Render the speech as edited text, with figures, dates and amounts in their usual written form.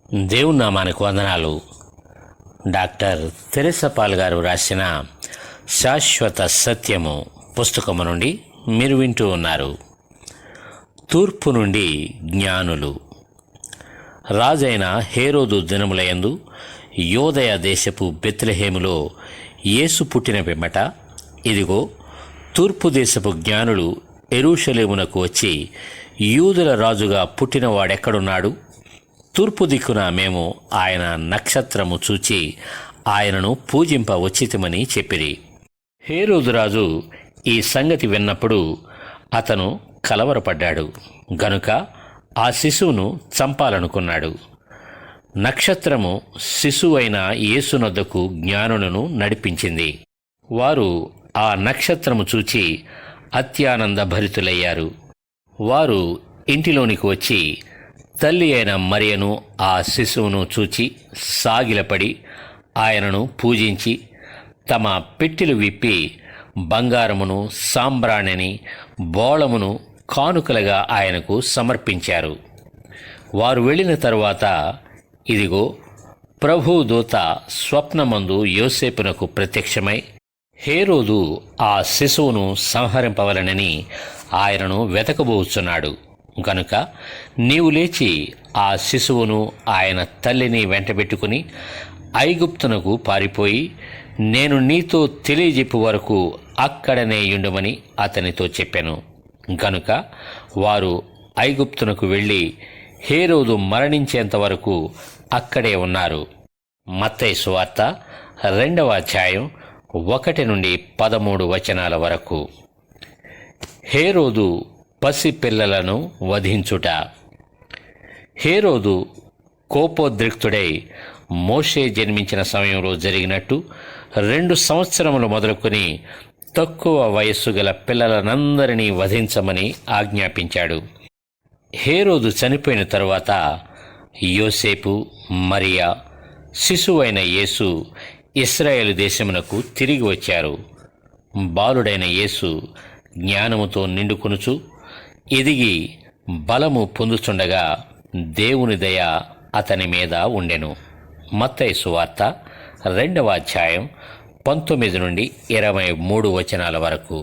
దేవుని నామానికి వందనాలు. డాక్టర్ తెరెసా పాల్ గారు రాసిన శాశ్వత సత్యము పుస్తకము నుండి మీరు వింటూ ఉన్నారు. తూర్పు నుండి జ్ఞానులు. రాజైన హేరోదు దినములయందు యోదయ దేశపు బెత్లెహేములో యేసు పుట్టిన పిమ్మట, ఇదిగో తూర్పు దేశపు జ్ఞానులు యెరూషలేమునకు వచ్చి, యూదుల రాజుగా పుట్టినవాడెక్కడున్నాడు? తూర్పు దిక్కున మేము ఆయన నక్షత్రము చూచి ఆయనను పూజింప వచ్చితిమని చెప్పిరి. హేరోదు రాజు ఈ సంగతి విన్నప్పుడు అతను కలవరపడ్డాడు గనుక ఆ శిశువును చంపాలనుకున్నాడు. నక్షత్రము శిశువైన యేసునొద్దకు జ్ఞానులను నడిపించింది. వారు ఆ నక్షత్రము చూచి అత్యానంద భరితులయ్యారు. వారు ఇంటిలోనికి వచ్చి తల్లి అయిన మరియను ఆ శిశువును చూచి సాగిలపడి ఆయనను పూజించి తమ పెట్టెలు విప్పి బంగారమును, సాంబ్రాణిని, బోళమును కానుకలుగా ఆయనకు సమర్పించారు. వారు వెళ్ళిన తరువాత, ఇదిగో ప్రభువు దూత స్వప్నమందు యోసేపునకు ప్రత్యక్షమై, హేరోదు ఆ శిశువును సంహరింపవలనని ఆయనను వెతకబోచున్నాడు గనుక నీవు లేచి ఆ శిశువును ఆయన తల్లిని వెంటబెట్టుకుని ఐగుప్తునకు పారిపోయి నేను నీతో తెలియజెప్పు వరకు అక్కడనే యుండమని అతనితో చెప్పాను. గనుక వారు ఐగుప్తునకు వెళ్ళి హేరోదు మరణించేంత వరకు అక్కడే ఉన్నారు. మత్తయి సువార్త 2వ అధ్యాయం 1 నుండి 13 వచనాల వరకు. హేరోదు పసిపిల్లలను వధించుట. హేరోదు కోపోద్రిక్తుడై మోషే జన్మించిన సమయంలో జరిగినట్టు 2 సంవత్సరములు మొదలుకొని తక్కువ వయస్సు గల పిల్లలనందరినీ వధించమని ఆజ్ఞాపించాడు. హేరోదు చనిపోయిన తరువాత యోసేపు, మరియా, శిశువైన యేసు ఇశ్రాయేలు దేశమునకు తిరిగి వచ్చారు. బాలుడైన యేసు జ్ఞానముతో నిండుకొనుచు ఎదిగి బలము పొందుచుండగా దేవుని దయ అతని మీద ఉండెను. మత్తయి సువార్త 2వ అధ్యాయం 19 నుండి 23 వచనాల వరకు.